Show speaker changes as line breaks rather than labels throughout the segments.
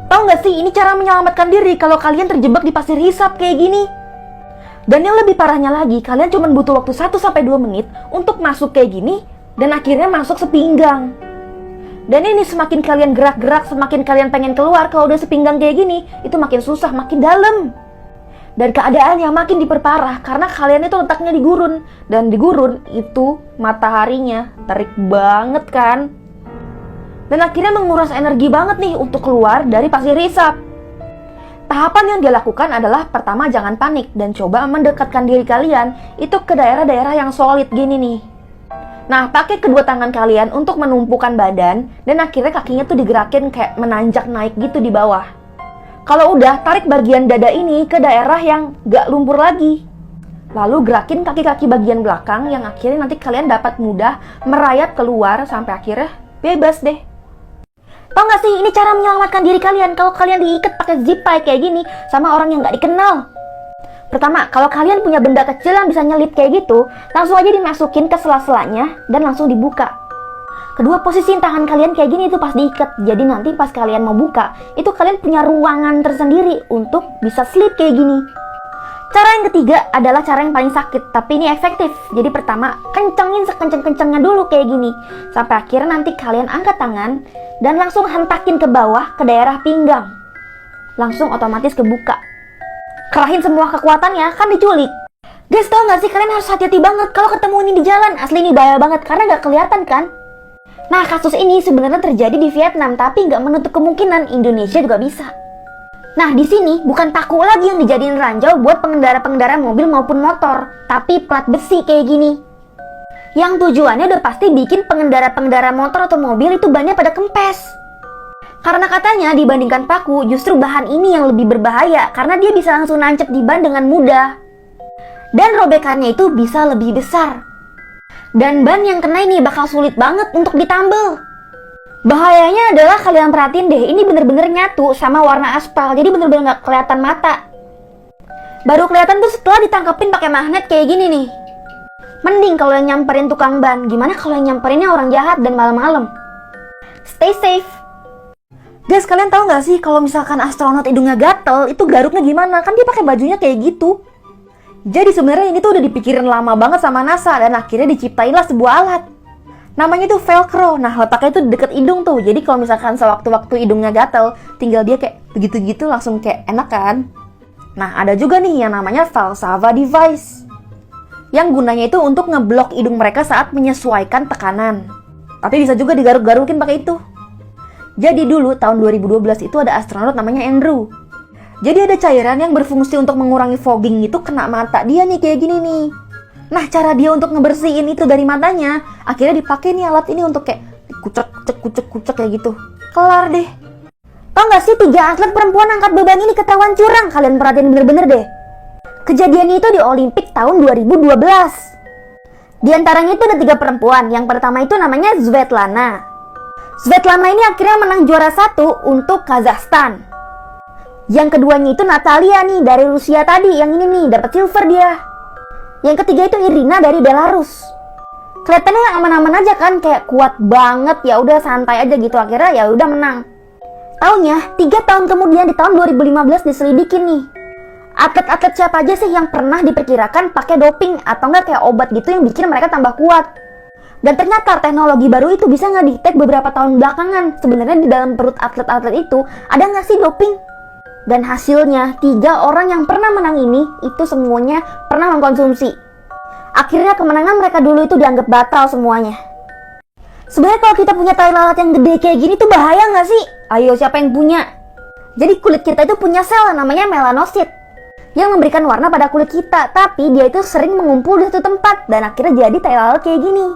Tahu nggak sih, ini cara menyelamatkan diri kalau kalian terjebak di pasir hisap kayak gini. Dan yang lebih parahnya lagi, kalian cuma butuh waktu 1-2 menit untuk masuk kayak gini, dan akhirnya masuk sepinggang. Dan ini semakin kalian gerak-gerak, semakin kalian pengen keluar. Kalau udah sepinggang kayak gini, itu makin susah, makin dalam. Dan keadaannya makin diperparah karena kalian itu letaknya di gurun. Dan di gurun itu mataharinya terik banget kan. Dan akhirnya menguras energi banget nih untuk keluar dari pasir hisap. Tahapan yang dia lakukan adalah pertama jangan panik dan coba mendekatkan diri kalian itu ke daerah-daerah yang solid gini nih. Nah, pakai kedua tangan kalian untuk menumpukan badan dan akhirnya kakinya tuh digerakin kayak menanjak naik gitu di bawah. Kalau udah, tarik bagian dada ini ke daerah yang gak lumpur lagi. Lalu gerakin kaki-kaki bagian belakang yang akhirnya nanti kalian dapat mudah merayap keluar sampai akhirnya bebas deh. Tau gak sih, ini cara menyelamatkan diri kalian kalau kalian diikat pakai zip tie kayak gini sama orang yang gak dikenal. Pertama, kalau kalian punya benda kecil yang bisa nyelip kayak gitu, langsung aja dimasukin ke sela-selanya dan langsung dibuka. Kedua, posisi tangan kalian kayak gini itu pas diikat. Jadi nanti pas kalian mau buka, itu kalian punya ruangan tersendiri untuk bisa slip kayak gini. Cara yang ketiga adalah cara yang paling sakit, tapi ini efektif. Jadi pertama, kencengin sekenceng-kencengnya dulu kayak gini. Sampai akhirnya nanti kalian angkat tangan dan langsung hentakin ke bawah ke daerah pinggang. Langsung otomatis kebuka. Kerahin semua kekuatannya, kan diculik. Guys, tau gak sih, kalian harus hati-hati banget kalau ketemu ini di jalan. Asli ini bahaya banget karena gak kelihatan kan. Nah, kasus ini sebenarnya terjadi di Vietnam, tapi gak menutup kemungkinan Indonesia juga bisa. Nah, di sini bukan paku lagi yang dijadiin ranjau buat pengendara-pengendara mobil maupun motor, tapi plat besi kayak gini. Yang tujuannya udah pasti bikin pengendara-pengendara motor atau mobil itu bannya pada kempes. Karena katanya dibandingkan paku, justru bahan ini yang lebih berbahaya karena dia bisa langsung nancep di ban dengan mudah. Dan robekannya itu bisa lebih besar. Dan ban yang kena ini bakal sulit banget untuk ditambal. Bahayanya adalah kalian perhatiin deh, ini bener-bener nyatu sama warna aspal, jadi bener-bener gak kelihatan mata. Baru kelihatan tuh setelah ditangkapin pakai magnet kayak gini nih. Mending kalau yang nyamperin tukang ban, gimana kalau yang nyamperinnya orang jahat dan malam-malam? Stay safe. Guys, kalian tahu nggak sih kalau misalkan astronot hidungnya gatel, itu garuknya gimana? Kan dia pakai bajunya kayak gitu. Jadi sebenarnya ini tuh udah dipikirin lama banget sama NASA dan akhirnya diciptainlah sebuah alat. Namanya tuh velcro. Nah, letaknya tuh deket hidung tuh. Jadi kalau misalkan sewaktu-waktu hidungnya gatel, tinggal dia kayak begitu-gitu langsung kayak enak kan? Nah, ada juga nih yang namanya Valsalva device. Yang gunanya itu untuk ngeblok hidung mereka saat menyesuaikan tekanan. Tapi bisa juga digaruk-garukin pakai itu. Jadi dulu tahun 2012 itu ada astronot namanya Andrew. Jadi ada cairan yang berfungsi untuk mengurangi fogging itu kena mata dia nih kayak gini nih. Nah, cara dia untuk ngebersihin itu dari matanya, akhirnya dipakai nih alat ini untuk kayak kucek kayak gitu. Kelar deh. Tau gak sih 3 atlet perempuan angkat beban ini ketahuan curang? Kalian perhatiin bener-bener deh. Kejadiannya itu di Olimpik tahun 2012. Di antaranya itu ada 3 perempuan. Yang pertama itu namanya Svetlana. Svetlana ini akhirnya menang juara 1 untuk Kazakhstan. Yang keduanya itu Natalia nih dari Rusia tadi. Yang ini nih dapat silver dia. Yang ketiga itu Irina dari Belarus. Kelihatannya aman-aman aja kan, kayak kuat banget, ya udah santai aja gitu, akhirnya ya udah menang. Taunya 3 tahun kemudian di tahun 2015 diselidikin nih. Atlet-atlet siapa aja sih yang pernah diperkirakan pakai doping atau enggak kayak obat gitu yang bikin mereka tambah kuat. Dan ternyata teknologi baru itu bisa ngedetek beberapa tahun belakangan sebenarnya di dalam perut atlet-atlet itu ada nggak sih doping. Dan hasilnya 3 orang yang pernah menang ini itu semuanya pernah mengkonsumsi. Akhirnya kemenangan mereka dulu itu dianggap batal semuanya. Sebenarnya kalau kita punya tai lalat yang gede kayak gini tuh bahaya nggak sih? Ayo, siapa yang punya? Jadi kulit kita itu punya sel namanya melanosit yang memberikan warna pada kulit kita. Tapi dia itu sering mengumpul di satu tempat dan akhirnya jadi tai lalat kayak gini.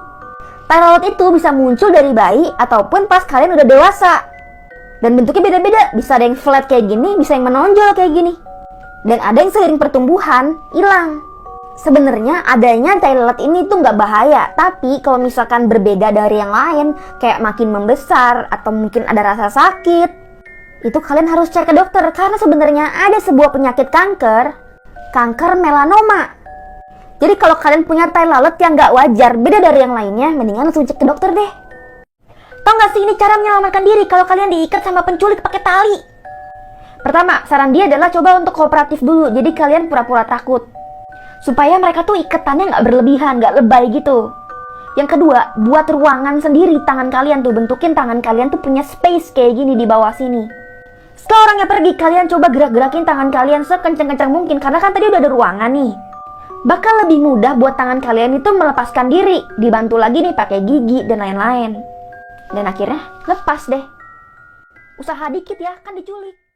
Tai lalat itu bisa muncul dari bayi ataupun pas kalian udah dewasa. Dan bentuknya beda-beda, bisa ada yang flat kayak gini, bisa yang menonjol kayak gini. Dan ada yang seiring pertumbuhan, hilang. Sebenarnya adanya tai lalat ini tuh nggak bahaya, tapi kalau misalkan berbeda dari yang lain, kayak makin membesar atau mungkin ada rasa sakit, itu kalian harus cek ke dokter karena sebenarnya ada sebuah penyakit kanker melanoma. Jadi kalau kalian punya tai lalat yang nggak wajar, beda dari yang lainnya, mendingan langsung cek ke dokter deh. Tau gak sih ini cara menyelamatkan diri kalau kalian diikat sama penculik pakai tali? Pertama, saran dia adalah coba untuk kooperatif dulu. Jadi kalian pura-pura takut. Supaya mereka tuh ikatannya nggak berlebihan, nggak lebay gitu. Yang kedua, buat ruangan sendiri tangan kalian tuh. Bentukin tangan kalian tuh punya space kayak gini di bawah sini. Setelah orangnya pergi, kalian coba gerak-gerakin tangan kalian sekencang-kencang mungkin. Karena kan tadi udah ada ruangan nih. Bakal lebih mudah buat tangan kalian itu melepaskan diri. Dibantu lagi nih pakai gigi dan lain-lain. Dan akhirnya lepas deh. Usaha dikit ya, kan diculik.